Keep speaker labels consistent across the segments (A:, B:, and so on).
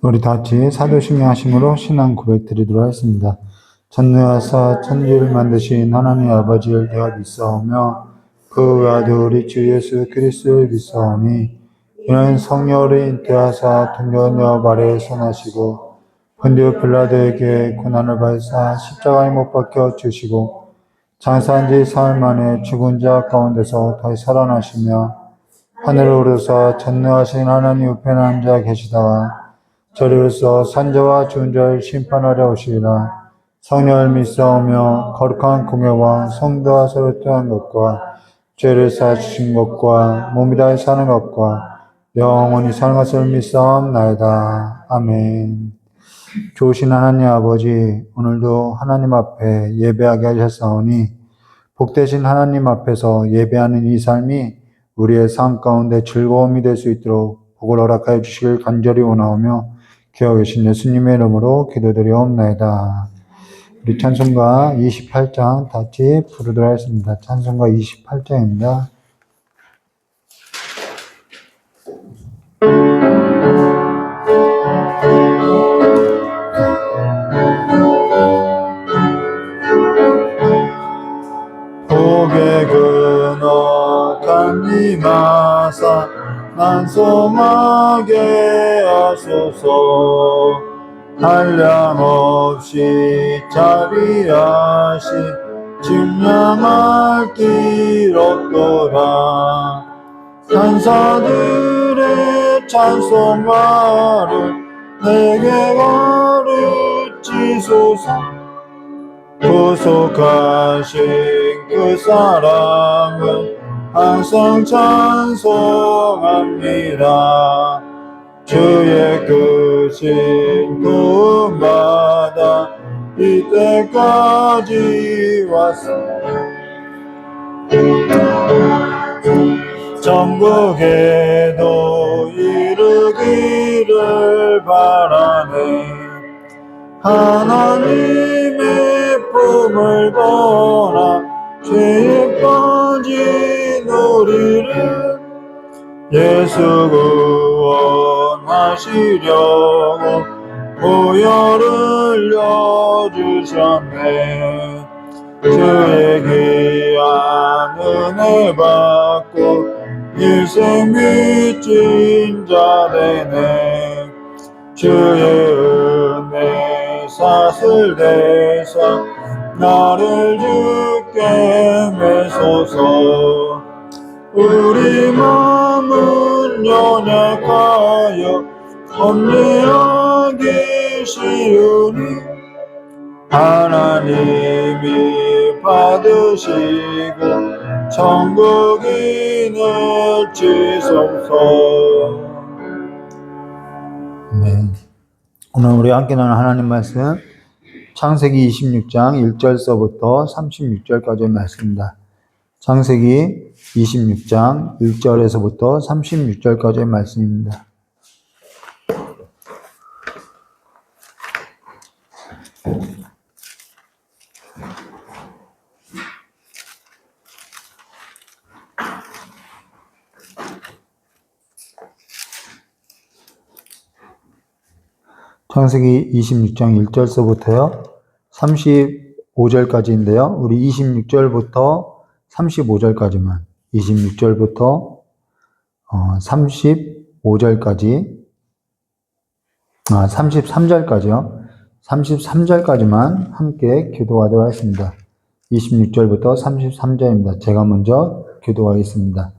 A: 우리 다 같이 사도신경 하심으로 신앙 고백 드리도록 하겠습니다. 전능하사 천지를 만드신 하나님 아버지를 내가 믿사오며 그 외아들 우리 주 예수 그리스도를 믿사오니 이는 성령으로 잉태하사 동정녀 아래에 선하시고 본디오 빌라도에게 고난을 받으사 십자가에 못 박혀 주시고 장사한 지 사흘 만에 죽은 자 가운데서 다시 살아나시며 하늘에 오르사 전능하신 하나님 우편에 앉아 계시다가 저리로서 산자와 죽은 자를 심판하려 오시리라. 성령을 믿사오며 거룩한 공예와 성도와 서로 통한 것과 죄를 사하신 것과 몸이 다해 사는 것과 영원히 사는 것을 믿사옵나이다. 아멘. 좋으신 하나님 아버지, 오늘도 하나님 앞에 예배하게 하셨사오니 복되신 하나님 앞에서 예배하는 이 삶이 우리의 삶 가운데 즐거움이 될 수 있도록 복을 허락하여 주시길 간절히 원하오며 기억하 계신 예수님의 이름으로 기도드리옵나이다. 우리 찬송가 28장 같이 부르도록 하겠습니다. 찬송가 28장입니다. 복의 근원한 이마사 난소하게 하소서. 한량없이 자비하시 증량할 길 없더라. 산사들의 찬송가를 내게 가르치소서. 구속하신 그 사랑은 항상 찬송합니다. 주의 크신 구원받아 이때까지 왔습니다. 천국에도 이르기를 바라네. 하나님의 품을 보라 죄에 빠진 우리를 예수 구원하시려고 보혈을 흘려주셨네. 주의 귀한 은혜 받고 일생 믿진 자 되네. 주의 은혜 사슬대사 나를 주께 매소서. 우리 마음은 연약하여 엄리하기 쉬우니 하나님이 받으시고 천국인을 지소서. 네. 오늘 우리 함께 나눈 하나님 말씀 창세기 26장 1절서부터 36절까지의 말씀입니다. 창세기 26장 1절에서부터 36절까지의 말씀입니다. 창세기 26장 1절서부터요 35절까지인데요. 우리 26절부터 35절까지만 26절부터 35절까지 33절까지요. 33절까지만 함께 기도하도록 하겠습니다. 26절부터 33절입니다. 제가 먼저 기도하겠습니다.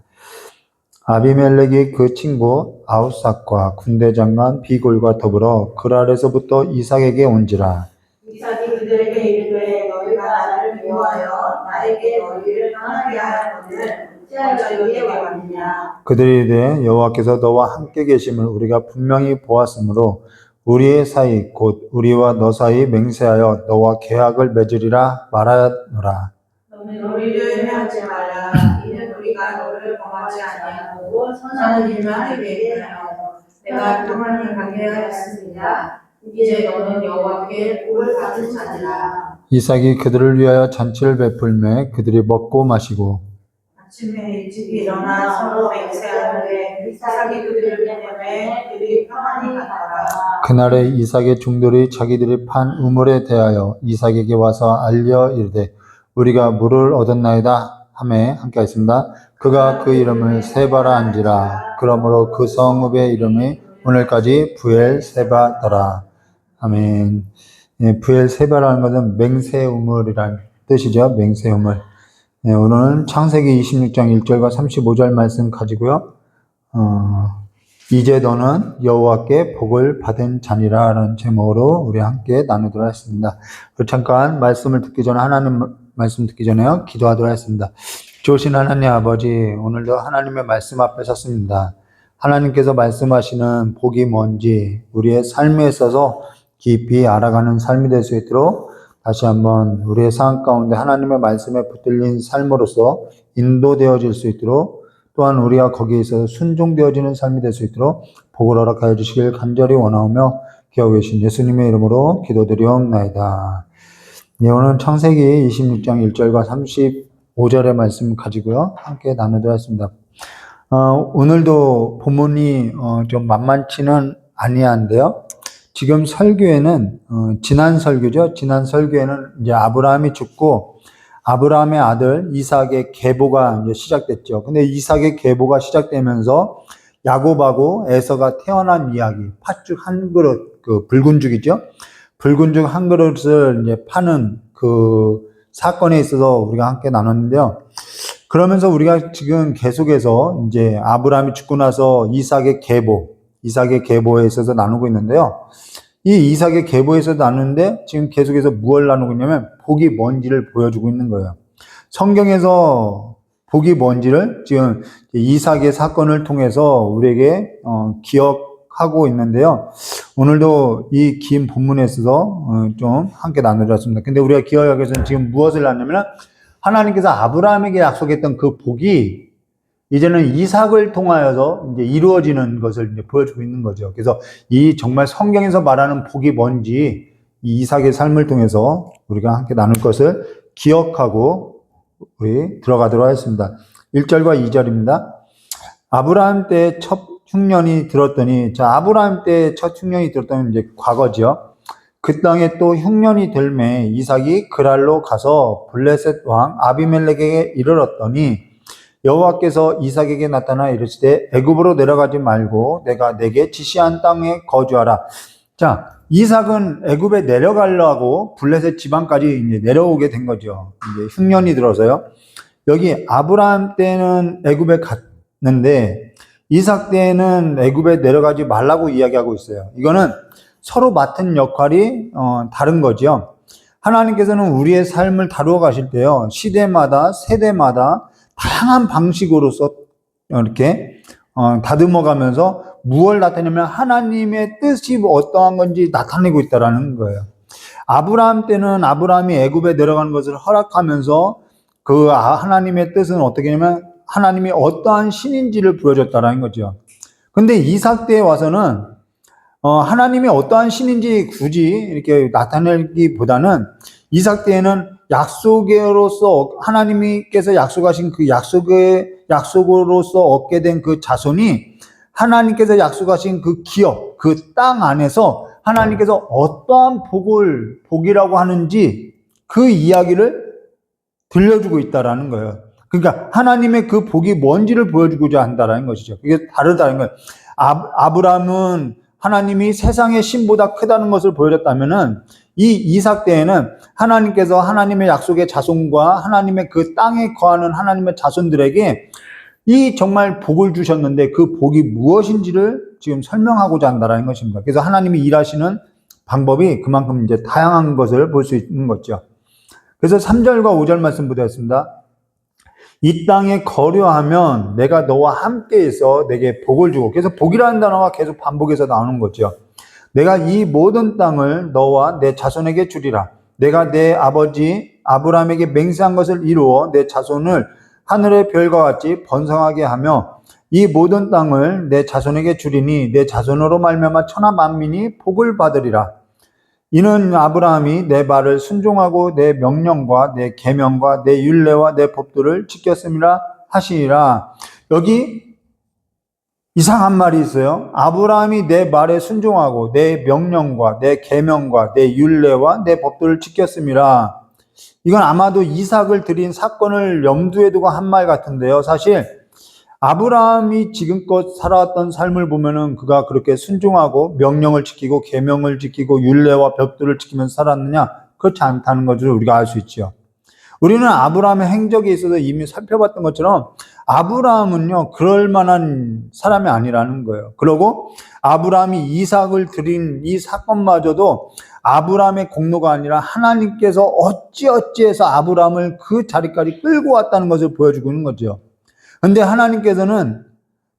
A: 아비멜렉이 그 친구 아우삭과 군대장관 비골과 더불어 그랄에서부터 이삭에게 온지라.
B: 이삭이 그들에게 이르되 너희가 나를 미워하여 나에게 너희를 떠나게 하였거늘 어찌하여 여기에 왔느냐.
A: 그들이 이르되 여호와께서 너와 함께 계심을 우리가 분명히 보았으므로 우리의 사이 곧 우리와 너 사이 맹세하여 너와 계약을 맺으리라 말하노라.
B: 너는 우리를 해하지 말라. 이는 우리가 너를 범하지 아니하고 선한 일만 하게 하여 내가 평안히 가게 하였습니다. 이제 너는 여호와께 복을 받은 자니라.
A: 이삭이 그들을 위하여 잔치를 베풀매 그들이 먹고 마시고
B: 아침에 일찍 일어나 서로 맹세하는데 이삭이 그들을 보내매 그들이 평안히 갔더라.
A: 그날에 이삭의 종들이 자기들이 판 우물에 대하여 이삭에게 와서 알려 이르되 우리가 물을 얻었나이다 하매 함께 하겠습니다. 그가 그 이름을 세바라 한지라. 그러므로 그 성읍의 이름이 오늘까지 부엘세바더라. 아멘. 예, 부엘세바라는 것은 맹세우물이라는 뜻이죠. 맹세우물. 예, 오늘은 창세기 26장 1절과 35절 말씀 가지고요. 이제 너는 여호와께 복을 받은 자니라라는 제목으로 우리 함께 나누도록 하겠습니다. 잠깐 말씀을 듣기 전에 하나님 말씀 듣기 전에요. 기도하도록 하겠습니다. 좋으신 하나님 아버지, 오늘도 하나님의 말씀 앞에 섰습니다. 하나님께서 말씀하시는 복이 뭔지 우리의 삶에 있어서 깊이 알아가는 삶이 될 수 있도록 다시 한번 우리의 상황 가운데 하나님의 말씀에 붙들린 삶으로서 인도되어질 수 있도록 또한 우리가 거기에 있어서 순종되어지는 삶이 될 수 있도록 복을 허락하여 주시길 간절히 원하오며 기하고 계신 예수님의 이름으로 기도드리옵나이다. 네, 오늘 창세기 26장 1절과 35절의 말씀 가지고요. 함께 나누도록 하겠습니다. 오늘도 본문이 좀 만만치는 아니한데요. 지금 설교에는 지난 설교죠. 지난 설교에는 이제 아브라함이 죽고 아브라함의 아들 이삭의 계보가 이제 시작됐죠. 근데 이삭의 계보가 시작되면서 야곱하고 에서가 태어난 이야기, 팥죽 한 그릇, 그 붉은 죽이죠. 붉은 죽 한 그릇을 이제 파는 그 사건에 있어서 우리가 함께 나눴는데요. 그러면서 우리가 지금 계속해서 이제 아브라함이 죽고 나서 이삭의 계보에 있어서 나누고 있는데요. 이 이삭의 계보에서 나누는데 지금 계속해서 무엇을 나누고 있냐면 복이 뭔지를 보여주고 있는 거예요. 성경에서 복이 뭔지를 지금 이삭의 사건을 통해서 우리에게 기억하고 있는데요. 오늘도 이 긴 본문에 있어서 좀 함께 나누었습니다. 근데 우리가 기억하기 위해서는 지금 무엇을 하냐면 하나님께서 아브라함에게 약속했던 그 복이 이제는 이삭을 통하여서 이제 이루어지는 것을 이제 보여주고 있는 거죠. 그래서 이 정말 성경에서 말하는 복이 뭔지 이 이삭의 삶을 통해서 우리가 함께 나눌 것을 기억하고 우리 들어가도록 하겠습니다. 1절과 2절입니다. 아브라함 때 첫 흉년이 들었더니, 자, 아브라함 때 첫 흉년이 들었더니 이제 과거죠. 그 땅에 또 흉년이 들매 이삭이 그랄로 가서 블레셋 왕 아비멜렉에게 이르렀더니 여호와께서 이삭에게 나타나 이르시되 애굽으로 내려가지 말고 내가 내게 지시한 땅에 거주하라. 자, 이삭은 애굽에 내려가려고 블레셋 지방까지 이제 내려오게 된 거죠. 이제 흉년이 들어서요. 여기 아브라함 때는 애굽에 갔는데 이삭 때는 애굽에 내려가지 말라고 이야기하고 있어요. 이거는 서로 맡은 역할이 다른 거죠. 하나님께서는 우리의 삶을 다루어 가실 때요, 시대마다 세대마다 다양한 방식으로서 이렇게 다듬어 무엇을 나타내면 하나님의 뜻이 어떠한 건지 나타내고 있다라는 거예요. 아브라함 때는 아브라함이 애굽에 내려가는 것을 허락하면서 그 하나님의 뜻은 어떻게 하냐면 하나님이 어떠한 신인지를 보여줬다라는 거죠. 근데 이삭 때에 와서는 하나님이 어떠한 신인지 굳이 이렇게 나타내기보다는 이삭 때에는 약속으로서 하나님께서 약속하신 그 약속으로서 얻게 된 그 자손이 하나님께서 약속하신 그 기업, 그 땅 안에서 하나님께서 어떠한 복이라고 하는지 그 이야기를 들려주고 있다라는 거예요. 그러니까 하나님의 그 복이 뭔지를 보여주고자 한다라는 것이죠. 이게 다르다는 거예요. 아브라함은 하나님이 세상의 신보다 크다는 것을 보여줬다면은 이 이삭 때에는 하나님께서 하나님의 약속의 자손과 하나님의 그 땅에 거하는 하나님의 자손들에게 이 정말 복을 주셨는데 그 복이 무엇인지를 지금 설명하고자 한다는 것입니다. 그래서 하나님이 일하시는 방법이 그만큼 이제 다양한 것을 볼 수 있는 거죠. 그래서 3절과 5절 말씀 보겠습니다. 이 땅에 거류하면 내가 너와 함께 있어 내게 복을 주고, 그래서 복이라는 단어가 계속 반복해서 나오는 거죠. 내가 이 모든 땅을 너와 내 자손에게 주리라. 내가 내 아버지 아브라함에게 맹세한 것을 이루어 내 자손을 하늘의 별과 같이 번성하게 하며 이 모든 땅을 내 자손에게 주리니 내 자손으로 말미암아 천하 만민이 복을 받으리라. 이는 아브라함이 내 말을 순종하고 내 명령과 내 계명과 내 율례와 내 법도를 지켰음이라 하시니라. 여기 이상한 말이 있어요. 아브라함이 내 말에 순종하고 내 명령과 내 계명과 내 율례와 내 법도를 지켰음이라. 이건 아마도 이삭을 드린 사건을 염두에 두고 한 말 같은데요. 사실 아브라함이 지금껏 살아왔던 삶을 보면은 그가 그렇게 순종하고 명령을 지키고 계명을 지키고 율례와 법도를 지키면서 살았느냐? 그렇지 않다는 것을 우리가 알 수 있죠. 우리는 아브라함의 행적에 있어서 이미 살펴봤던 것처럼 아브라함은요, 그럴 만한 사람이 아니라는 거예요. 그리고 아브라함이 이삭을 드린 이 사건마저도 아브라함의 공로가 아니라 하나님께서 어찌어찌해서 아브라함을 그 자리까지 끌고 왔다는 것을 보여주고 있는 거죠. 근데 하나님께서는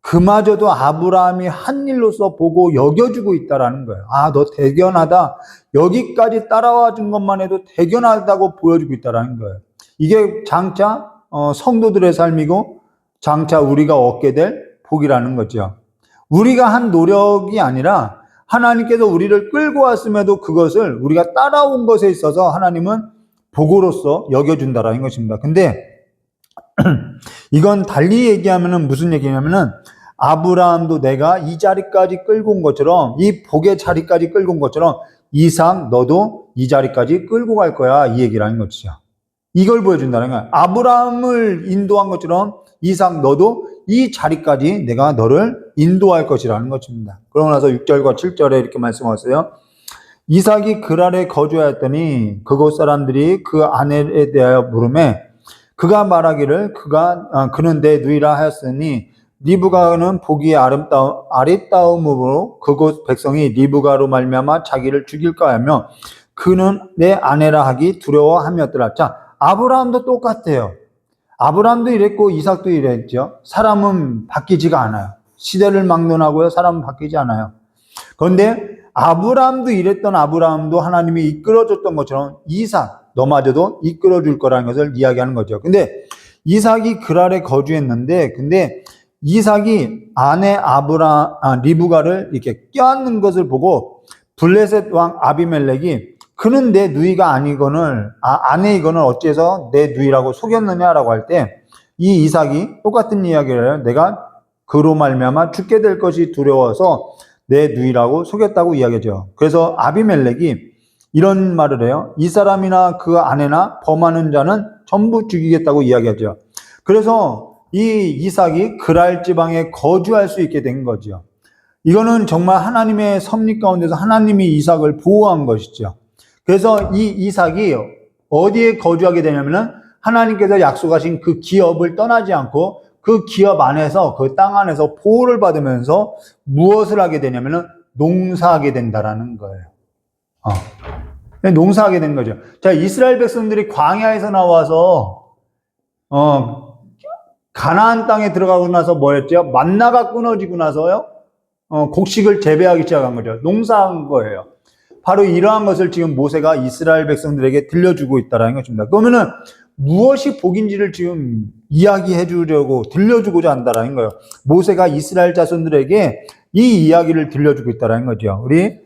A: 그마저도 아브라함이 한 일로서 보고 여겨주고 있다라는 거예요. 아, 너 대견하다. 여기까지 따라와 준 것만 해도 대견하다고 보여주고 있다라는 거예요. 이게 장차 성도들의 삶이고 장차 우리가 얻게 될 복이라는 거죠. 우리가 한 노력이 아니라 하나님께서 우리를 끌고 왔음에도 그것을 우리가 따라온 것에 있어서 하나님은 복으로서 여겨준다라는 것입니다. 근데 이건 달리 얘기하면은 무슨 얘기냐면은 아브라함도 내가 이 자리까지 끌고 온 것처럼 이 복의 자리까지 끌고 온 것처럼 이삭 너도 이 자리까지 끌고 갈 거야 이 얘기라는 것이죠. 이걸 보여준다는 거야. 아브라함을 인도한 것처럼 이삭 너도 이 자리까지 내가 너를 인도할 것이라는 것입니다. 그러고 나서 6절과 7절에 이렇게 말씀하세요. 이삭이 그랄에 거주하였더니 그곳 사람들이 그 아내에 대하여 물으매 그가 말하기를 그는 내 누이라 하였으니 리브가는 보기에 아름다움으로 그곳 백성이 리브가로 말미암아 자기를 죽일까 하며 그는 내 아내라 하기 두려워함이었더라. 자, 아브라함도 똑같아요. 아브라함도 이랬고 이삭도 이랬죠. 사람은 바뀌지가 않아요. 시대를 막론하고요. 사람은 바뀌지 않아요. 그런데 아브라함도 이랬던 아브라함도 하나님이 이끌어줬던 것처럼 이삭 너마저도 이끌어줄 거라는 것을 이야기하는 거죠. 근데 이삭이 그랄에 거주했는데 근데 이삭이 아내 리브가를 이렇게 껴안는 것을 보고 블레셋 왕 아비멜렉이 그는 내 누이가 아니거늘 아내이거늘 어째서 내 누이라고 속였느냐라고 할 때 이 이삭이 똑같은 이야기를 해요. 내가 그로 말미암아 죽게 될 것이 두려워서 내 누이라고 속였다고 이야기하죠. 그래서 아비멜렉이 이런 말을 해요. 이 사람이나 그 아내나 범하는 자는 전부 죽이겠다고 이야기하죠. 그래서 이 이삭이 그랄 지방에 거주할 수 있게 된 거죠. 이거는 정말 하나님의 섭리 가운데서 하나님이 이삭을 보호한 것이죠. 그래서 이 이삭이 어디에 거주하게 되냐면은 하나님께서 약속하신 그 기업을 떠나지 않고 그 기업 안에서 그 땅 안에서 보호를 받으면서 무엇을 하게 되냐면은 농사하게 된다라는 거예요. 농사하게 된 거죠. 자, 이스라엘 백성들이 광야에서 나와서 가나안 땅에 들어가고 나서 뭐였죠? 만나가 끊어지고 나서요. 곡식을 재배하기 시작한 거죠. 농사한 거예요. 바로 이러한 것을 지금 모세가 이스라엘 백성들에게 들려주고 있다는 것입니다. 그러면은 무엇이 복인지를 지금 이야기해 주려고 들려주고자 한다는 거예요. 모세가 이스라엘 자손들에게 이 이야기를 들려주고 있다는 거죠. 우리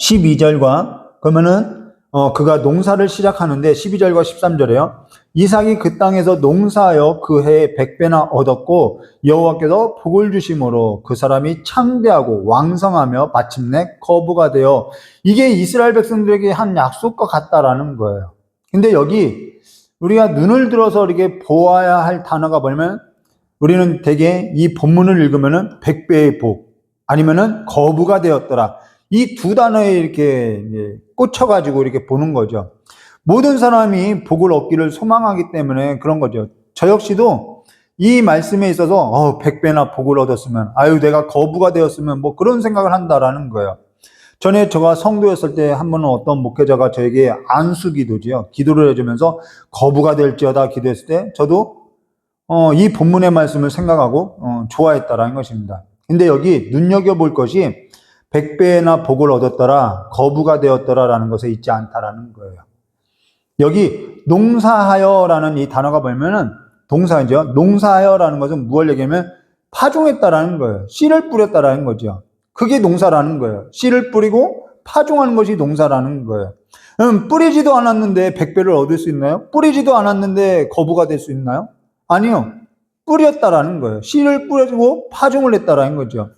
A: 12절과 그러면은 그가 농사를 시작하는데 12절과 13절에요. 이삭이 그 땅에서 농사하여 그 해에 100배나 얻었고 여호와께서 복을 주심으로 그 사람이 창대하고 왕성하며 마침내 거부가 되어 이게 이스라엘 백성들에게 한 약속과 같다라는 거예요. 근데 여기 우리가 눈을 들어서 이렇게 보아야 할 단어가 뭐냐면 우리는 대개 이 본문을 읽으면은 100배의 복 아니면은 거부가 되었더라. 이 두 단어에 이렇게 꽂혀가지고 이렇게 보는 거죠. 모든 사람이 복을 얻기를 소망하기 때문에 그런 거죠. 저 역시도 이 말씀에 있어서 100배나 복을 얻었으면 내가 거부가 되었으면 뭐 그런 생각을 한다라는 거예요. 전에 제가 성도였을 때 한 번은 어떤 목회자가 저에게 안수 기도지요. 기도를 해주면서 거부가 될지어다 기도했을 때 저도 이 본문의 말씀을 생각하고 좋아했다라는 것입니다. 근데 여기 눈여겨볼 것이 100배나 복을 얻었더라, 거부가 되었더라라는 것에 있지 않다라는 거예요. 여기 농사하여라는 이 단어가 보면은 동사죠. 농사하여라는 것은 무엇을 얘기하면 파종했다라는 거예요. 씨를 뿌렸다라는 거죠. 그게 농사라는 거예요. 씨를 뿌리고 파종하는 것이 농사라는 거예요. 뿌리지도 않았는데 100배를 얻을 수 있나요? 뿌리지도 않았는데 거부가 될 수 있나요? 아니요. 뿌렸다라는 거예요. 씨를 뿌려주고 파종을 했다라는 거죠.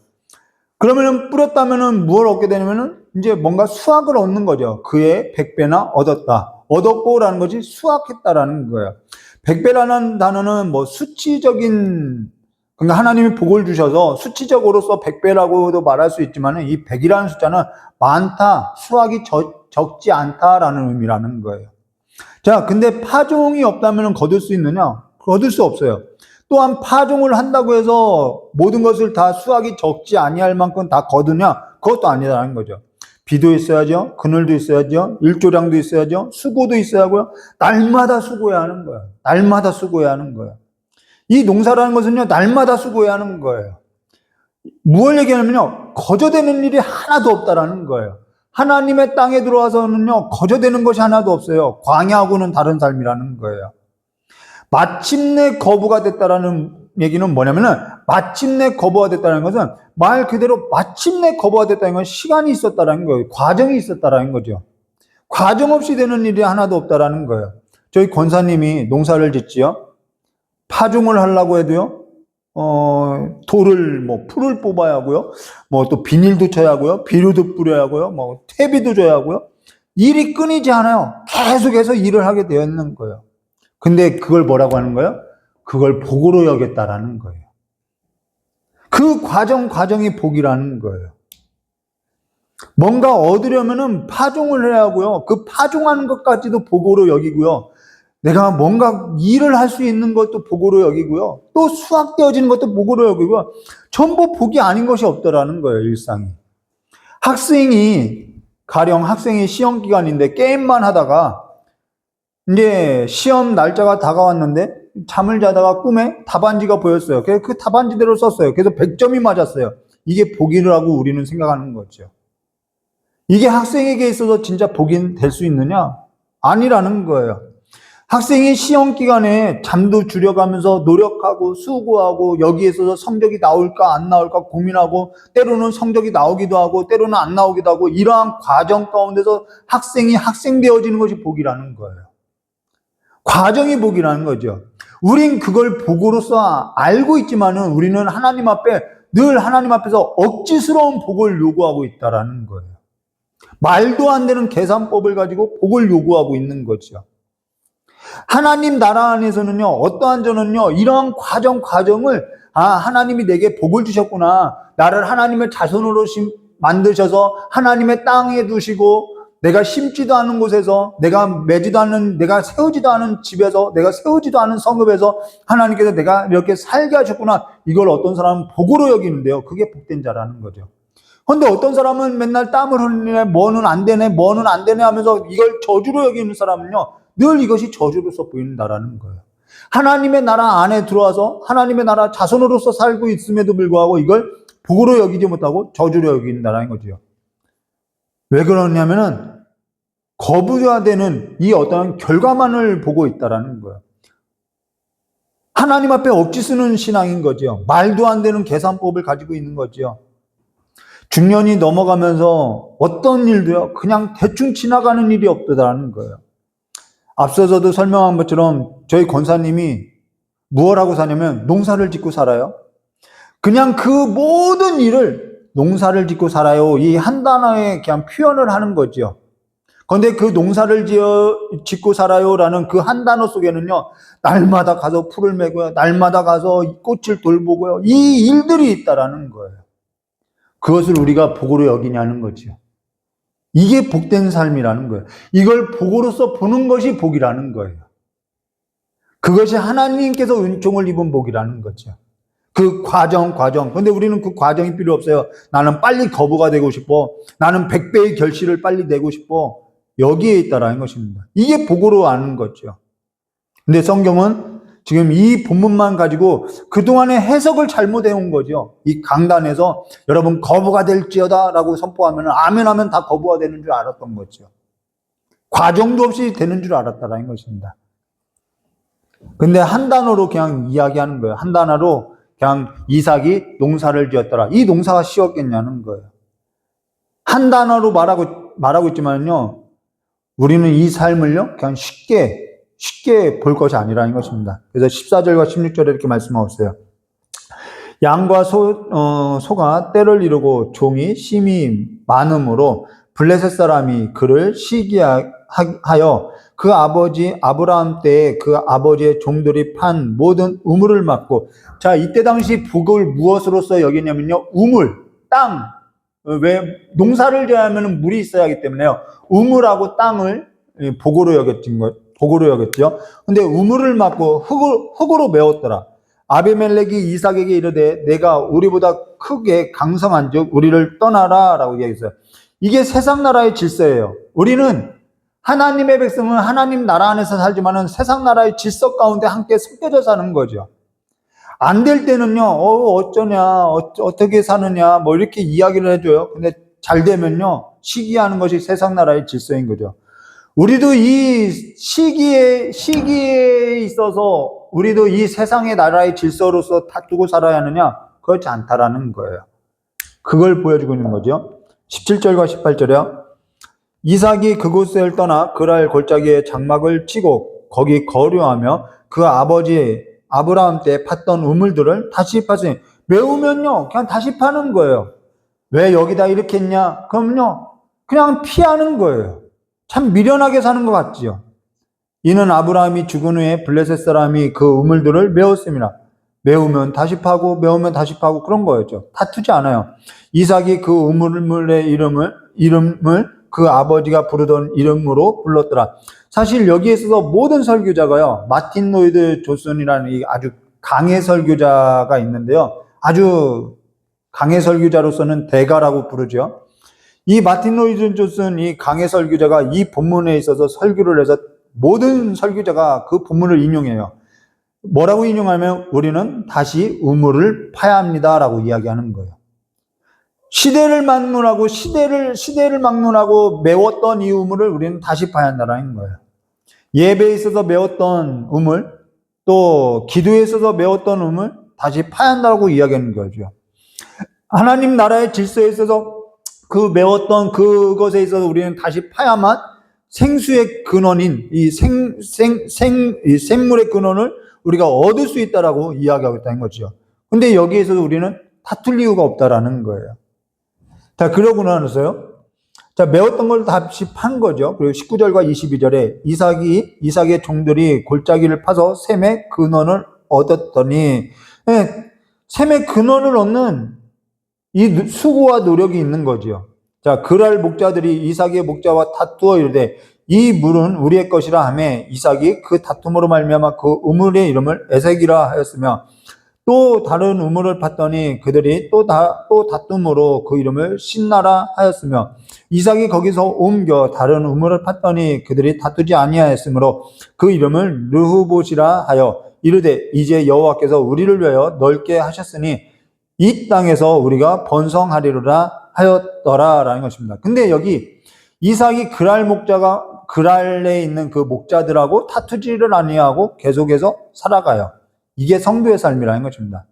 A: 그러면은 뿌렸다면은 무엇을 얻게 되냐면은 이제 뭔가 수확을 얻는 거죠. 그의 100배나 얻었다. 얻었고라는 것이 수확했다라는 거예요. 100배라는 단어는 뭐 수치적인, 그러니까 하나님이 복을 주셔서 수치적으로서 100배라고도 말할 수 있지만 이 100이라는 숫자는 많다, 수확이 적지 않다라는 의미라는 거예요. 자, 근데 파종이 없다면 거둘 수 있느냐? 거둘 수 없어요. 또한 파종을 한다고 해서 모든 것을 다 수확이 적지 아니할 만큼 다 거두냐? 그것도 아니라는 거죠. 비도 있어야죠. 그늘도 있어야죠. 일조량도 있어야죠. 수고도 있어야 하고요. 날마다 수고해야 하는 거예요. 날마다 수고해야 하는 거예요. 이 농사라는 것은요, 날마다 수고해야 하는 거예요. 무엇을 얘기하냐면요, 거저되는 일이 하나도 없다라는 거예요. 하나님의 땅에 들어와서는요, 거저되는 것이 하나도 없어요. 광야하고는 다른 삶이라는 거예요. 마침내 거부가 됐다라는 얘기는 뭐냐면은, 마침내 거부가 됐다는 것은 말 그대로 마침내 거부가 됐다는 건 시간이 있었다라는 거예요. 과정이 있었다라는 거죠. 과정 없이 되는 일이 하나도 없다라는 거예요. 저희 권사님이 농사를 짓지요. 파종을 하려고 해도요, 풀을 뽑아야 하고요, 또 비닐도 쳐야 하고요, 비료도 뿌려야 하고요, 퇴비도 줘야 하고요. 일이 끊이지 않아요. 계속해서 일을 하게 되어 있는 거예요. 근데 그걸 뭐라고 하는 거예요? 그걸 복으로 여겼다라는 거예요. 그 과정이 복이라는 거예요. 뭔가 얻으려면은 파종을 해야 하고요. 그 파종하는 것까지도 복으로 여기고요. 내가 뭔가 일을 할 수 있는 것도 복으로 여기고요. 또 수확되어지는 것도 복으로 여기고요. 전부 복이 아닌 것이 없더라는 거예요, 일상이. 가령 학생이 시험 기간인데 게임만 하다가 이제 시험 날짜가 다가왔는데 잠을 자다가 꿈에 답안지가 보였어요. 그래서 그 답안지대로 썼어요. 그래서 100점이 맞았어요. 이게 복이라고 우리는 생각하는 거죠. 이게 학생에게 있어서 진짜 복이 될 수 있느냐? 아니라는 거예요. 학생이 시험 기간에 잠도 줄여가면서 노력하고 수고하고 여기에 있어서 성적이 나올까 안 나올까 고민하고 때로는 성적이 나오기도 하고 때로는 안 나오기도 하고 이러한 과정 가운데서 학생이 학생 되어지는 것이 복이라는 거예요. 과정이 복이라는 거죠. 우린 그걸 복으로서 알고 있지만은 우리는 늘 하나님 앞에서 억지스러운 복을 요구하고 있다라는 거예요. 말도 안 되는 계산법을 가지고 복을 요구하고 있는 거죠. 하나님 나라 안에서는요, 어떠한 저는요, 이러한 과정을, 하나님이 내게 복을 주셨구나. 나를 하나님의 자손으로 만드셔서 하나님의 땅에 두시고, 내가 심지도 않은 곳에서, 내가 세우지도 않은 집에서, 내가 세우지도 않은 성읍에서 하나님께서 내가 이렇게 살게 하셨구나. 이걸 어떤 사람은 복으로 여기는데요. 그게 복된 자라는 거죠. 근데 어떤 사람은 맨날 땀을 흘리네, 뭐는 안 되네 하면서 이걸 저주로 여기는 사람은요, 늘 이것이 저주로서 보인다라는 거예요. 하나님의 나라 안에 들어와서 하나님의 나라 자손으로서 살고 있음에도 불구하고 이걸 복으로 여기지 못하고 저주로 여긴다라는 거죠. 왜 그러냐면은 거부가 되는 이 어떤 결과만을 보고 있다라는 거예요. 하나님 앞에 억지 쓰는 신앙인 거죠. 말도 안 되는 계산법을 가지고 있는 거죠. 중년이 넘어가면서 어떤 일도요, 그냥 대충 지나가는 일이 없다라는 거예요. 앞서서도 설명한 것처럼 저희 권사님이 무엇 하고 사냐면 농사를 짓고 살아요. 그냥 그 모든 일을 농사를 짓고 살아요. 이 한 단어에 그냥 표현을 하는 거죠. 그런데 그 농사를 짓고 살아요라는 그 한 단어 속에는요, 날마다 가서 풀을 메고요, 날마다 가서 꽃을 돌보고요, 이 일들이 있다라는 거예요. 그것을 우리가 복으로 여기냐는 거죠. 이게 복된 삶이라는 거예요. 이걸 복으로서 보는 것이 복이라는 거예요. 그것이 하나님께서 은총을 입은 복이라는 거죠. 그 과정. 근데 우리는 그 과정이 필요 없어요. 나는 빨리 거부가 되고 싶어. 나는 100배의 결실을 빨리 내고 싶어. 여기에 있다라는 것입니다. 이게 복으로 아는 거죠. 근데 성경은 지금 이 본문만 가지고 그동안의 해석을 잘못해온 거죠. 이 강단에서 여러분 거부가 될지어다 라고 선포하면 아멘 하면 다 거부가 되는 줄 알았던 거죠. 과정도 없이 되는 줄 알았다라는 것입니다. 근데 한 단어로 그냥 이야기하는 거예요. 한 단어로 그냥 이삭이 농사를 지었더라. 이 농사가 쉬웠겠냐는 거예요. 한 단어로 말하고 있지만요. 우리는 이 삶을요. 그냥 쉽게 볼 것이 아니라는 것입니다. 그래서 14절과 16절에 이렇게 말씀하고 있어요. 양과 소가 때를 이루고 종이 심히 많음으로 블레셋 사람이 그를 시기하여 그 아버지 아브라함 때에 그 아버지의 종들이 판 모든 우물을 막고, 자, 이때 당시 북을 무엇으로써 여기냐면요, 우물, 땅. 왜 농사를 지어야 하면 물이 있어야 하기 때문에요. 우물하고 땅을 복으로 여겼죠. 근데 우물을 막고 흙으로 메웠더라. 아비멜렉이 이삭에게 이르되 내가 우리보다 크게 강성한즉 우리를 떠나라라고 얘기했어요. 이게 세상 나라의 질서예요. 우리는 하나님의 백성은 하나님 나라 안에서 살지만은 세상 나라의 질서 가운데 함께 섞여져 사는 거죠. 안 될 때는요, 어쩌냐, 어떻게 사느냐, 뭐 이렇게 이야기를 해줘요. 근데 잘 되면요, 시기하는 것이 세상 나라의 질서인 거죠. 우리도 이 시기에 있어서 우리도 이 세상의 나라의 질서로서 다투고 살아야 하느냐? 그렇지 않다라는 거예요. 그걸 보여주고 있는 거죠. 17절과 18절에요. 이삭이 그곳을 떠나 그랄 골짜기에 장막을 치고 거기 거류하며 그 아버지 아브라함 때 팠던 우물들을 다시 파시. 메우면요, 그냥 다시 파는 거예요. 왜 여기다 이렇게 했냐? 그럼요, 그냥 피하는 거예요. 참 미련하게 사는 것 같지요. 이는 아브라함이 죽은 후에 블레셋 사람이 그 우물들을 메웠습니다. 메우면 다시 파고 메우면 다시 파고 그런 거였죠. 다투지 않아요. 이삭이 그 우물의 이름을 그 아버지가 부르던 이름으로 불렀더라. 사실 여기에 있어서 모든 설교자가요, 마틴 로이드 존슨이라는 이 아주 강해 설교자가 있는데요. 아주 강해 설교자로서는 대가라고 부르죠. 이 마틴 로이드 존슨 이 강해 설교자가 이 본문에 있어서 설교를 해서 모든 설교자가 그 본문을 인용해요. 뭐라고 인용하면 우리는 다시 우물을 파야 합니다라고 이야기하는 거예요. 시대를 막론하고 메웠던 이 우물을 우리는 다시 파야 한다는 거예요. 예배에 있어서 메웠던 우물, 또 기도에 있어서 메웠던 우물 다시 파야 한다고 이야기하는 거죠. 하나님 나라의 질서에 있어서 그 메웠던 그것에 있어서 우리는 다시 파야만 생수의 근원인 이 생물의 근원을 우리가 얻을 수 있다라고 이야기하고 있다는 거죠. 근데 여기에서도 우리는 다툴 이유가 없다라는 거예요. 자, 그러고 나서요. 자, 메웠던 걸 다시 판 거죠. 그리고 19절과 22절에 이삭의 종들이 골짜기를 파서 셈의 근원을 얻었더니, 셈의 근원을 얻는 이 수고와 노력이 있는 거죠. 자, 그랄 목자들이 이삭의 목자와 다투어 이르되 이 물은 우리의 것이라 하매 이삭이 그 다툼으로 말미암아 그 우물의 이름을 에색이라 하였으며 또 다른 우물을 팠더니 그들이 또 다툼으로 그 이름을 신나라 하였으며 이삭이 거기서 옮겨 다른 우물을 팠더니 그들이 다투지 아니하였으므로 그 이름을 르후봇이라 하여 이르되 이제 여호와께서 우리를 위하여 넓게 하셨으니 이 땅에서 우리가 번성하리로라 하였더라라는 것입니다. 근데 여기 이삭이 그랄에 있는 그 목자들하고 다투지를 아니하고 계속해서 살아가요. 이게 성도의 삶이라는 것입니다.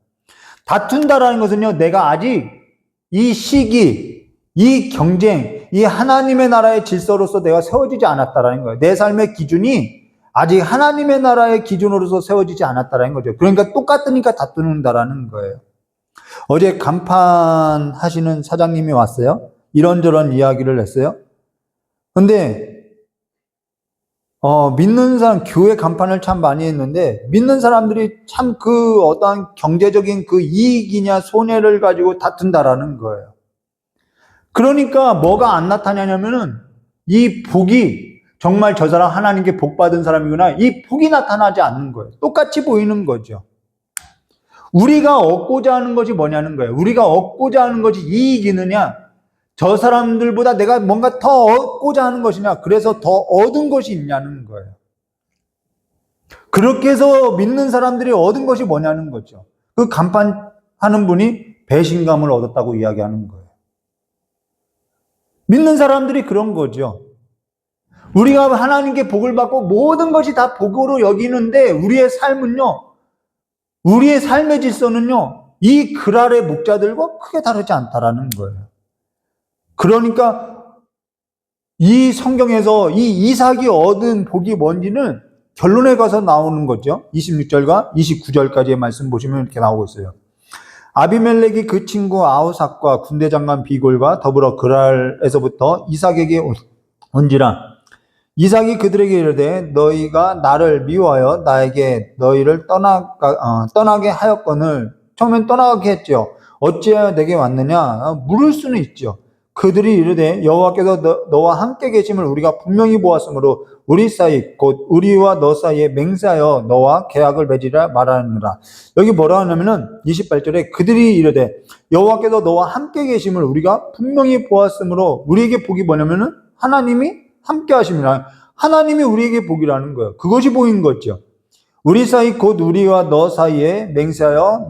A: 다툰다라는 것은요, 내가 아직 이 시기, 이 경쟁, 이 하나님의 나라의 질서로서 내가 세워지지 않았다라는 거예요. 내 삶의 기준이 아직 하나님의 나라의 기준으로서 세워지지 않았다라는 거죠. 그러니까 똑같으니까 다투는다라는 거예요. 어제 간판 하시는 사장님이 왔어요. 이런저런 이야기를 했어요. 근데 믿는 사람, 교회 간판을 참 많이 했는데, 믿는 사람들이 참 그 어떠한 경제적인 그 이익이냐, 손해를 가지고 다툰다라는 거예요. 그러니까 뭐가 안 나타나냐면은, 이 복이, 정말 저 사람 하나님께 복 받은 사람이구나, 이 복이 나타나지 않는 거예요. 똑같이 보이는 거죠. 우리가 얻고자 하는 것이 뭐냐는 거예요. 우리가 얻고자 하는 것이 이익이느냐, 저 사람들보다 내가 뭔가 더 얻고자 하는 것이냐, 그래서 더 얻은 것이 있냐는 거예요. 그렇게 해서 믿는 사람들이 얻은 것이 뭐냐는 거죠. 그 간판하는 분이 배신감을 얻었다고 이야기하는 거예요. 믿는 사람들이 그런 거죠. 우리가 하나님께 복을 받고 모든 것이 다 복으로 여기는데 우리의 삶은요, 우리의 삶의 질서는요, 이 글 아래 목자들과 크게 다르지 않다라는 거예요. 그러니까 이 성경에서 이 이삭이 얻은 복이 뭔지는 결론에 가서 나오는 거죠. 26절과 29절까지의 말씀 보시면 이렇게 나오고 있어요. 아비멜렉이 그 친구 아우삭과 군대 장관 비골과 더불어 그랄에서부터 이삭에게 온지라. 이삭이 그들에게 이르되 너희가 나를 미워하여 나에게 너희를 떠나게 하였거늘. 처음엔 떠나게 했죠. 어찌하여 내게 왔느냐 물을 수는 있죠. 그들이 이르되 여호와께서 너와 함께 계심을 우리가 분명히 보았으므로 우리 사이 곧 우리와 너 사이에 맹세하여 너와 계약을 맺으라 말하느라. 여기 뭐라 하냐면은 28절에 그들이 이르되 여호와께서 너와 함께 계심을 우리가 분명히 보았으므로 우리에게 복이 뭐냐면은 하나님이 함께 하심이라. 하나님이 우리에게 복이라는 거예요. 그것이 복인 거죠. 우리 사이 곧 우리와 너 사이에 맹세하여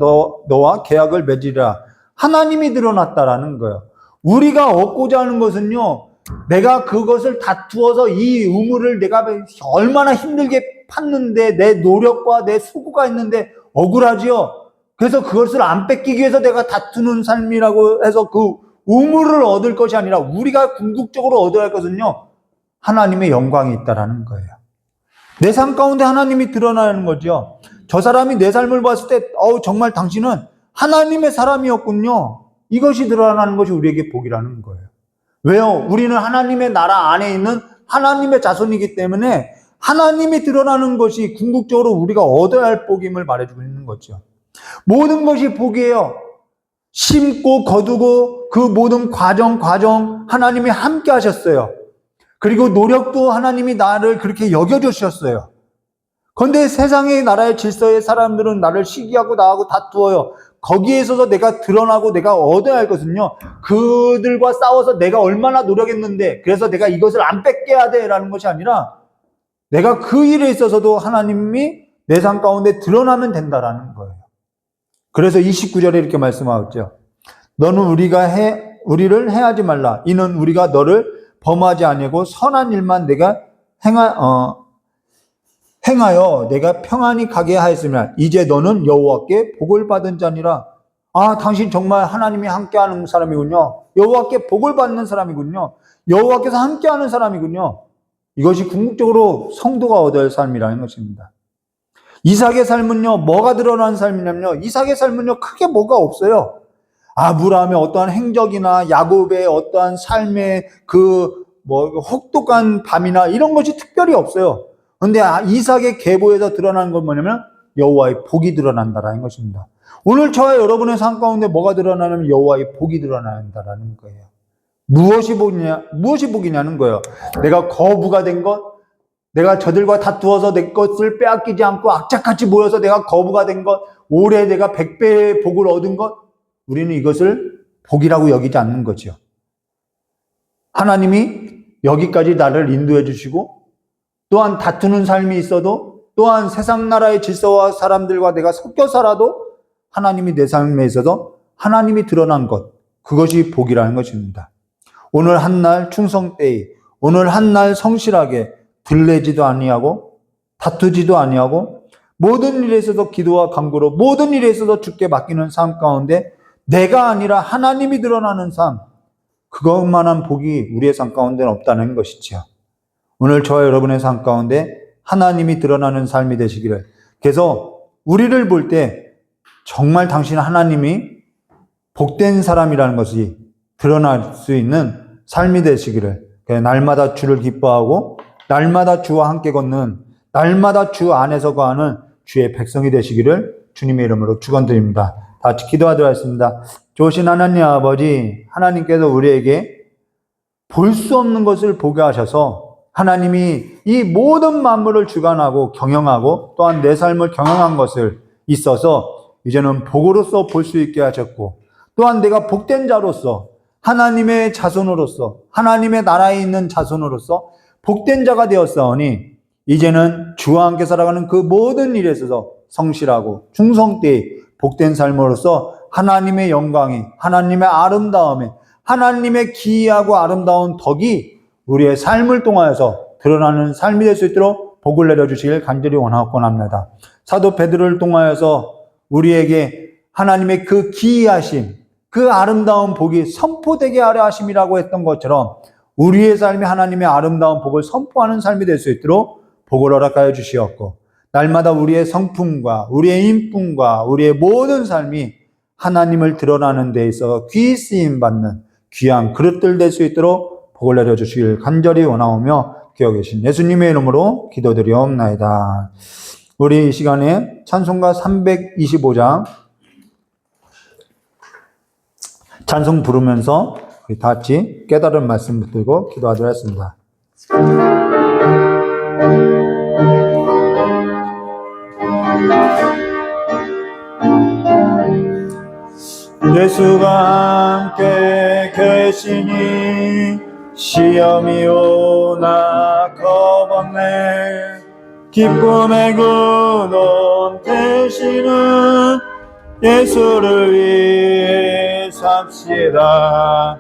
A: 너와 계약을 맺으라. 하나님이 드러났다라는 거예요. 우리가 얻고자 하는 것은요, 내가 그것을 다투어서 이 우물을 내가 얼마나 힘들게 팠는데 내 노력과 내 수고가 있는데 억울하지요. 그래서 그것을 안 뺏기기 위해서 내가 다투는 삶이라고 해서 그 우물을 얻을 것이 아니라 우리가 궁극적으로 얻어야 할 것은요, 하나님의 영광이 있다라는 거예요. 내 삶 가운데 하나님이 드러나는 거죠. 저 사람이 내 삶을 봤을 때 정말 당신은 하나님의 사람이었군요. 이것이 드러나는 것이 우리에게 복이라는 거예요. 왜요? 우리는 하나님의 나라 안에 있는 하나님의 자손이기 때문에 하나님이 드러나는 것이 궁극적으로 우리가 얻어야 할 복임을 말해주고 있는 거죠. 모든 것이 복이에요. 심고 거두고 그 모든 과정 하나님이 함께 하셨어요. 그리고 노력도 하나님이 나를 그렇게 여겨주셨어요. 그런데 세상의 나라의 질서의 사람들은 나를 시기하고 나하고 다투어요. 거기에 있어서 내가 드러나고 내가 얻어야 할 것은요, 그들과 싸워서 내가 얼마나 노력했는데 그래서 내가 이것을 안 뺏게 해야 돼라는 것이 아니라 내가 그 일에 있어서도 하나님이 내 삶 가운데 드러나면 된다라는 거예요. 그래서 29절에 이렇게 말씀하셨죠. 너는 우리를 해하지 말라. 이는 우리가 너를 범하지 아니하고 선한 일만 내가 행하여 내가 평안히 가게 하였으면 이제 너는 여호와께 복을 받은 자니라. 당신 정말 하나님이 함께하는 사람이군요. 여호와께 복을 받는 사람이군요. 여호와께서 함께하는 사람이군요. 이것이 궁극적으로 성도가 얻어야 할 삶이라는 것입니다. 이삭의 삶은요, 뭐가 드러난 삶이냐면요, 이삭의 삶은요, 크게 뭐가 없어요. 아브라함의 어떠한 행적이나 야곱의 어떠한 삶의 혹독한 밤이나 이런 것이 특별히 없어요. 그런데 이삭의 계보에서 드러나는 건 뭐냐면 여호와의 복이 드러난다라는 것입니다. 오늘 저와 여러분의 삶 가운데 뭐가 드러나냐면 여호와의 복이 드러난다라는 거예요. 무엇이 복이냐는 거예요. 내가 거부가 된 것, 내가 저들과 다투어서 내 것을 빼앗기지 않고 악착같이 모여서 내가 거부가 된 것, 올해 내가 100배의 복을 얻은 것, 우리는 이것을 복이라고 여기지 않는 거죠. 하나님이 여기까지 나를 인도해 주시고 또한 다투는 삶이 있어도 또한 세상 나라의 질서와 사람들과 내가 섞여 살아도 하나님이 내 삶에 있어서 하나님이 드러난 것, 그것이 복이라는 것입니다. 오늘 한날 충성되이, 오늘 한날 성실하게 들레지도 아니하고 다투지도 아니하고 모든 일에 있어서 기도와 간구로 모든 일에 있어서 주께 맡기는 삶 가운데 내가 아니라 하나님이 드러나는 삶, 그것만한 복이 우리의 삶 가운데는 없다는 것이죠. 오늘 저와 여러분의 삶 가운데 하나님이 드러나는 삶이 되시기를, 그래서 우리를 볼 때 정말 당신 하나님이 복된 사람이라는 것이 드러날 수 있는 삶이 되시기를, 날마다 주를 기뻐하고 날마다 주와 함께 걷는, 날마다 주 안에서 거하는 주의 백성이 되시기를 주님의 이름으로 축원드립니다. 다 같이 기도하도록 하겠습니다. 좋으신 하나님 아버지, 하나님께서 우리에게 볼 수 없는 것을 보게 하셔서 하나님이 이 모든 만물을 주관하고 경영하고 또한 내 삶을 경영한 것을 있어서 이제는 복으로서 볼 수 있게 하셨고, 또한 내가 복된 자로서 하나님의 자손으로서 하나님의 나라에 있는 자손으로서 복된 자가 되었사오니 이제는 주와 함께 살아가는 그 모든 일에 있어서 성실하고 충성되이 복된 삶으로서 하나님의 영광이, 하나님의 아름다움이, 하나님의 기이하고 아름다운 덕이 우리의 삶을 통하여서 드러나는 삶이 될 수 있도록 복을 내려주시길 간절히 원합니다. 사도 베드로를 통하여서 우리에게 하나님의 그 기이하심, 그 아름다운 복이 선포되게 하려 하심이라고 했던 것처럼 우리의 삶이 하나님의 아름다운 복을 선포하는 삶이 될 수 있도록 복을 허락하여 주시옵고, 날마다 우리의 성품과 우리의 인품과 우리의 모든 삶이 하나님을 드러나는 데 있어 귀 쓰임 받는 귀한 그릇들 될 수 있도록 복을 내려주시길 간절히 원하오며 기어 계신 예수님의 이름으로 기도드리옵나이다. 우리 이 시간에 찬송가 325장 찬송 부르면서 우리 다 같이 깨달은 말씀 붙들고 기도하도록 하겠습니다. 예수가 함께 계시니 시험이 오나 겁없네. 기쁨의 근원 되시는 예수를 위해 삽시다.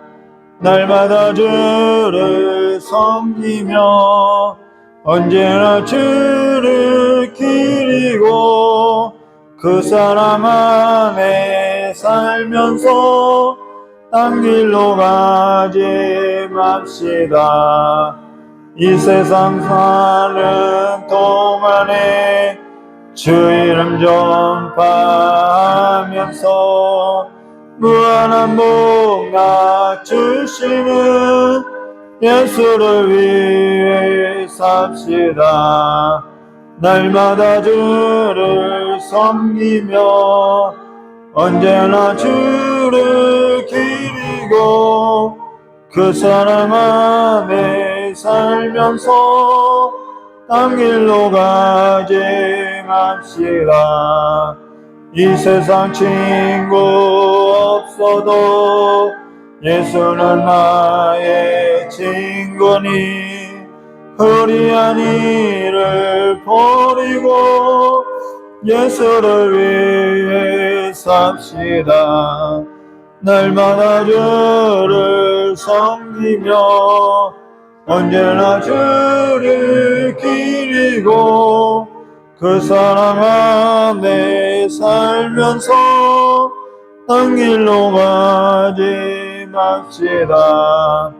A: 날마다 주를 섬기며 언제나 주를 기리고 그 사랑 안에 살면서 딴 길로 가지 맙시다. 이 세상 사는 동안에 주 이름 전파하면서 무한한 복락 주시는 예수를 위해 삽시다. 날마다 주를 섬기며 언제나 주를 기리고 그 사랑 안에 살면서 딴 길로 가지 맙시다. 이 세상 친구 없어도 예수는 나의 친구니 불의한 일을 버리고 예수를 위해 삽시다. 날마다 주를 섬기며 언제나 주를 기리고 그 사랑 안에 살면서 딴 길로 가지 맙시다.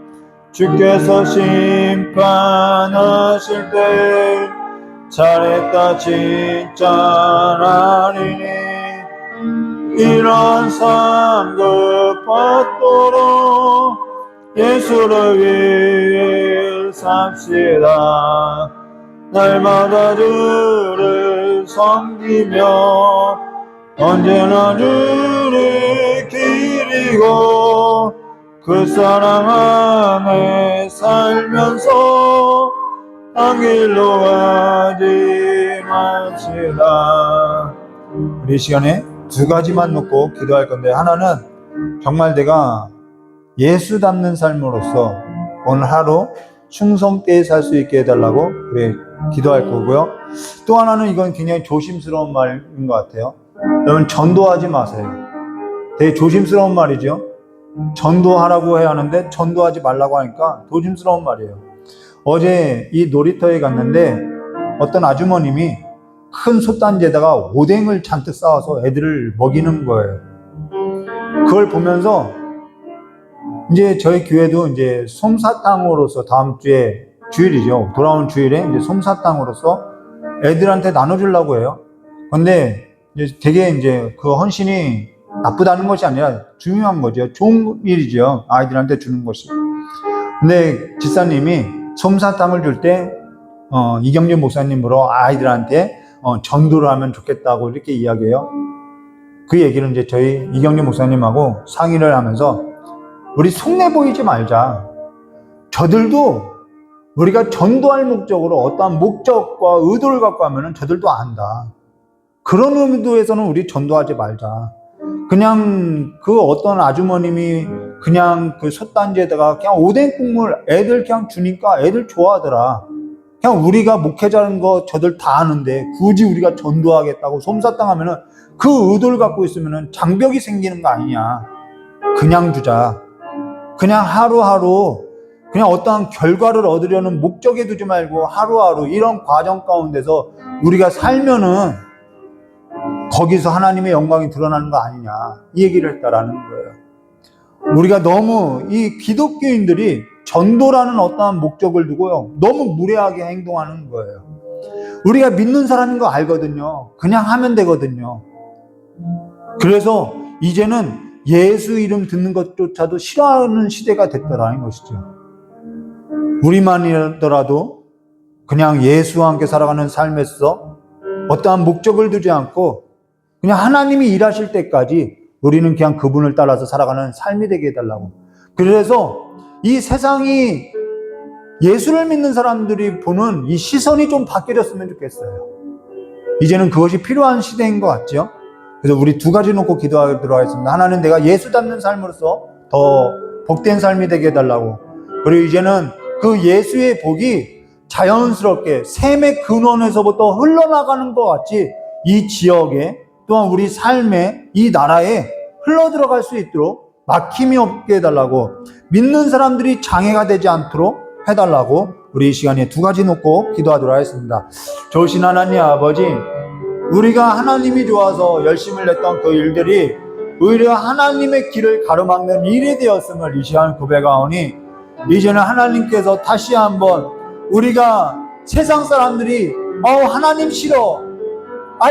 A: 주께서 심판하실 때 잘했다 칭찬하리니 이런 상급 받도록 예수를 위해 삽시다. 날마다 주를 섬기며 언제나 주를 기리고 그 사랑 안에 살면서 딴 길로 가지 맙시다. 우리 시간에 두 가지만 놓고 기도할 건데, 하나는 정말 내가 예수 닮는 삶으로서 오늘 하루 충성되게 살 수 있게 해달라고 우리 기도할 거고요. 또 하나는 이건 굉장히 조심스러운 말인 것 같아요. 여러분, 전도하지 마세요. 되게 조심스러운 말이죠. 전도하라고 해야 하는데 전도하지 말라고 하니까 조심스러운 말이에요. 어제 이 놀이터에 갔는데 어떤 아주머님이 큰 솥단지에다가 오뎅을 잔뜩 쌓아서 애들을 먹이는 거예요. 그걸 보면서 이제 저희 교회도 이제 솜사탕으로서 다음 주에 주일이죠. 돌아온 주일에 이제 솜사탕으로서 애들한테 나눠주려고 해요. 근데 이제 되게 이제 그 헌신이 나쁘다는 것이 아니라 중요한 거죠. 좋은 일이죠. 아이들한테 주는 것이. 근데 집사님이 솜사탕을 줄 때 이경재 목사님으로 아이들한테 전도를 하면 좋겠다고 이렇게 이야기해요. 그 얘기를 이제 저희 이경재 목사님하고 상의를 하면서 우리 속내 보이지 말자. 저들도 우리가 전도할 목적으로 어떠한 목적과 의도를 갖고 하면은 저들도 안다. 그런 의도에서는 우리 전도하지 말자. 그냥 그 어떤 아주머님이 그냥 그 솥단지에다가 그냥 오뎅 국물 애들 그냥 주니까 애들 좋아하더라. 그냥 우리가 목회자는 거 저들 다 아는데 굳이 우리가 전도하겠다고 솜사탕 하면은 그 의도를 갖고 있으면은 장벽이 생기는 거 아니냐. 그냥 주자. 그냥 하루하루 그냥 어떠한 결과를 얻으려는 목적에 두지 말고 하루하루 이런 과정 가운데서 우리가 살면은 거기서 하나님의 영광이 드러나는 거 아니냐, 이 얘기를 했다라는 거예요. 우리가 너무 이 기독교인들이 전도라는 어떠한 목적을 두고요, 너무 무례하게 행동하는 거예요. 우리가 믿는 사람인 거 알거든요. 그냥 하면 되거든요. 그래서 이제는 예수 이름 듣는 것조차도 싫어하는 시대가 됐더라는 것이죠. 우리만이더라도 그냥 예수와 함께 살아가는 삶에서 어떠한 목적을 두지 않고 그냥 하나님이 일하실 때까지 우리는 그냥 그분을 따라서 살아가는 삶이 되게 해달라고. 그래서 이 세상이 예수를 믿는 사람들이 보는 이 시선이 좀 바뀌어졌으면 좋겠어요. 이제는 그것이 필요한 시대인 것 같죠? 그래서 우리 두 가지 놓고 기도하도록 하겠습니다. 하나는 내가 예수 닮는 삶으로서 더 복된 삶이 되게 해달라고. 그리고 이제는 그 예수의 복이 자연스럽게 샘의 근원에서부터 흘러나가는 것 같이 이 지역에 또한 우리 삶에 이 나라에 흘러들어갈 수 있도록 막힘이 없게 해달라고, 믿는 사람들이 장애가 되지 않도록 해달라고 우리 이 시간에 두 가지 놓고 기도하도록 하겠습니다. 좋으신 하나님 아버지, 우리가 하나님이 좋아서 열심을 냈던 그 일들이 오히려 하나님의 길을 가로막는 일이 되었음을 이 시간 고백하오니, 이제는 하나님께서 다시 한번 우리가 세상 사람들이 하나님 싫어,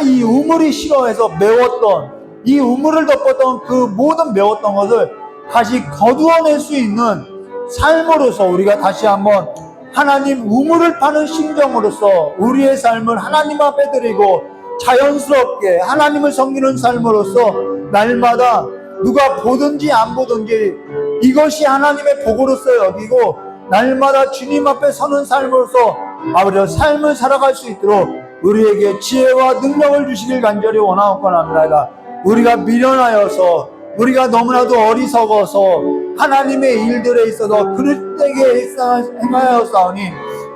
A: 이 우물이 싫어해서 메웠던, 이 우물을 덮었던 그 모든 메웠던 것을 다시 거두어낼 수 있는 삶으로서 우리가 다시 한번 하나님 우물을 파는 심정으로서 우리의 삶을 하나님 앞에 드리고 자연스럽게 하나님을 섬기는 삶으로서 날마다 누가 보든지 안 보든지 이것이 하나님의 복으로서 여기고 날마다 주님 앞에 서는 삶으로서 아버지 삶을 살아갈 수 있도록 우리에게 지혜와 능력을 주시길 간절히 원하옵나이다. 우리가 미련하여서, 우리가 너무나도 어리석어서 하나님의 일들에 있어서 그릇되게 행하였사오니,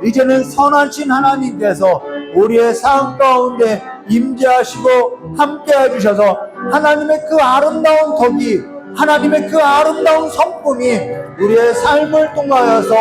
A: 이제는 선하신 하나님께서 우리의 삶 가운데 임재하시고 함께 해주셔서 하나님의 그 아름다운 덕이, 하나님의 그 아름다운 성품이 우리의 삶을 통하여서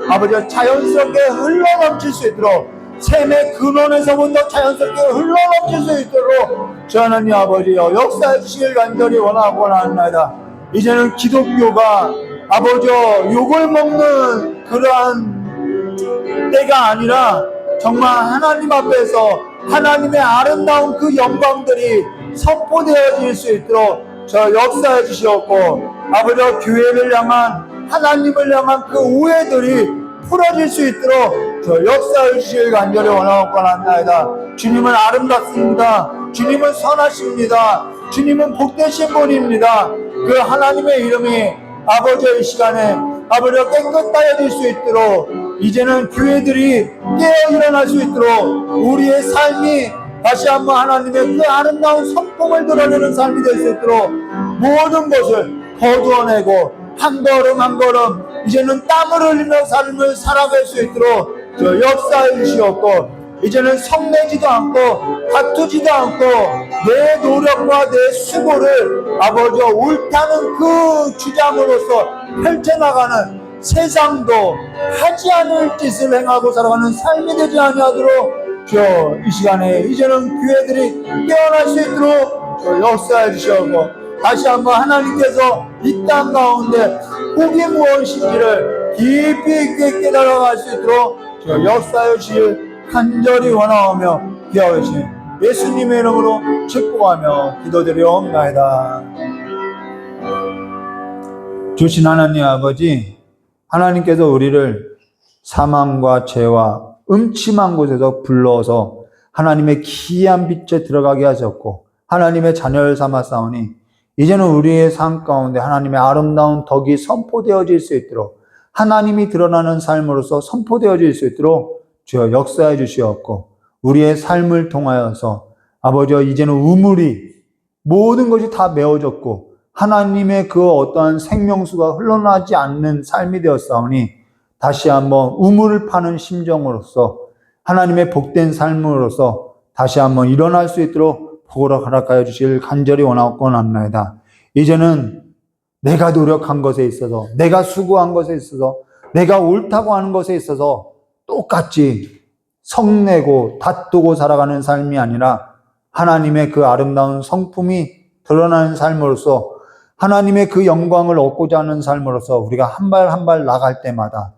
A: 아버지 자연스럽게 흘러넘칠 수 있도록, 샘의 근원에서부터 자연스럽게 흘러넘칠 수 있도록 주 하나님 아버지여 역사해 주시길 간절히 원하고 나옵니다. 이제는 기독교가 아버지여 욕을 먹는 그러한 때가 아니라 정말 하나님 앞에서 하나님의 아름다운 그 영광들이 선포되어질 수 있도록 저 역사해 주시옵고, 아버지여 교회를 향한, 하나님을 향한 그 오해들이 풀어질 수 있도록 저 역사해 주시길 간절히 원하옵고 나옵니다. 주님은 아름답습니다. 주님은 선하십니다. 주님은 복되신 분입니다. 그 하나님의 이름이 아버지의 이 시간에 아버지가 깨끗하여질 수 있도록, 이제는 교회들이 깨어 일어날 수 있도록 우리의 삶이 다시 한번 하나님의 그 아름다운 성품을 드러내는 삶이 될 수 있도록 모든 것을 거두어내고 한 걸음 한 걸음 이제는 땀을 흘리며 삶을 살아갈 수 있도록 저 역사해 주시옵고, 이제는 성내지도 않고 다투지도 않고 내 노력과 내 수고를 아버지와 옳다는 그 주장으로서 펼쳐나가는, 세상도 하지 않을 짓을 행하고 살아가는 삶이 되지 아니하도록 저 이 시간에 이제는 교회들이 깨어날 수 있도록 저 역사해 주시옵고, 다시 한번 하나님께서 이 땅 가운데 복이 무엇인지를 깊이 있게 깨달아갈 수 있도록 저 역사해 주시길 간절히 원하오며 기도하신 예수님의 이름으로 축복하며 기도드리옵나이다. 주신 하나님 아버지, 하나님께서 우리를 사망과 죄와 음침한 곳에서 불러서 하나님의 기이한 빛에 들어가게 하셨고 하나님의 자녀를 삼았사오니, 이제는 우리의 삶 가운데 하나님의 아름다운 덕이 선포되어질 수 있도록, 하나님이 드러나는 삶으로서 선포되어질 수 있도록 주여 역사해 주시옵고, 우리의 삶을 통하여서 아버지여 이제는 우물이 모든 것이 다 메워졌고 하나님의 그 어떠한 생명수가 흘러나지 않는 삶이 되었사오니, 다시 한번 우물을 파는 심정으로서 하나님의 복된 삶으로서 다시 한번 일어날 수 있도록 복으로 허락하여 주실 간절히 원하옵고 합나이다. 이제는 내가 노력한 것에 있어서, 내가 수고한 것에 있어서 내가 옳다고 하는 것에 있어서 똑같이 성내고 다투고 살아가는 삶이 아니라 하나님의 그 아름다운 성품이 드러나는 삶으로서 하나님의 그 영광을 얻고자 하는 삶으로서 우리가 한 발 한 발 나갈 때마다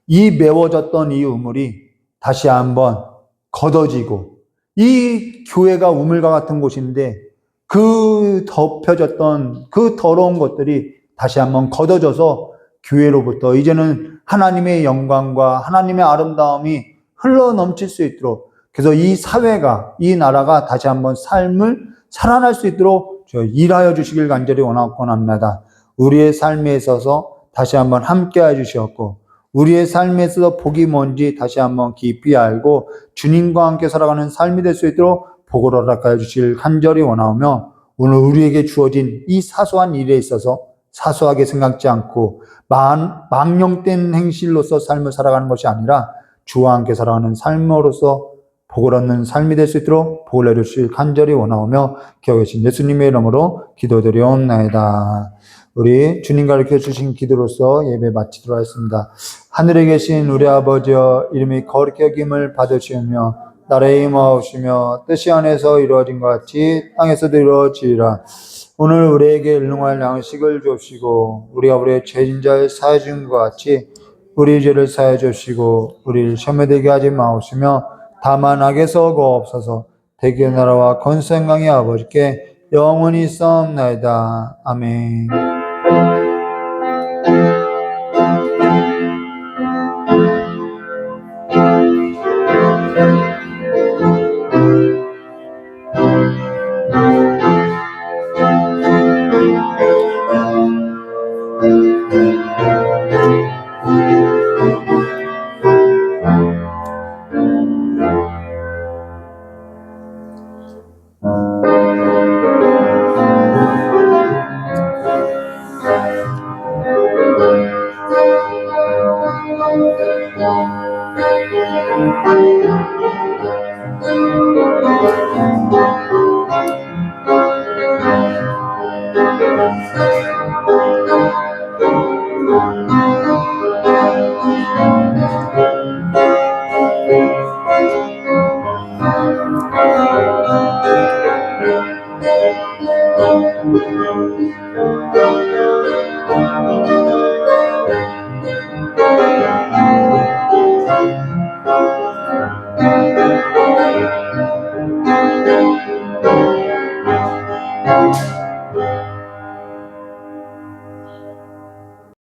A: 이 메워졌던 이 우물이 다시 한번 걷어지고, 이 교회가 우물과 같은 곳인데 그 덮여졌던 그 더러운 것들이 다시 한번 걷어져서 교회로부터 이제는 하나님의 영광과 하나님의 아름다움이 흘러 넘칠 수 있도록, 그래서 이 사회가, 이 나라가 다시 한번 삶을 살아날 수 있도록 일하여 주시길 간절히 원합니다. 우리의 삶에 있어서 다시 한번 함께 해주셨고, 우리의 삶에 있어서 복이 뭔지 다시 한번 깊이 알고 주님과 함께 살아가는 삶이 될 수 있도록 복을 허락하여 주시길 간절히 원하오며, 오늘 우리에게 주어진 이 사소한 일에 있어서 사소하게 생각지 않고 망령된 행실로서 삶을 살아가는 것이 아니라 주와 함께 살아가는 삶으로서 복을 얻는 삶이 될 수 있도록 복을 내려주실 간절히 원하오며 기어 계신 예수님의 이름으로 기도드리옵나이다. 우리 주님 가르쳐 주신 기도로서 예배 마치도록 하겠습니다. 하늘에 계신 우리 아버지여, 이름이 거룩히 여김을 받으시오며 나라의 임하옵시며 뜻이 안에서 이루어진 것 같이 땅에서도 이루어지리라. 오늘 우리에게 일용할 양식을 주옵시고 우리가 우리의 죄진 자를 사하여 준 것 같이 우리 죄를 사하여 주시고 우리를 시험에 들게 하지 마옵시며 다만 악에서 구하옵소서. 대기의 나라와 권세 영광의 아버지께 영원히 있사옵나이다. 아멘.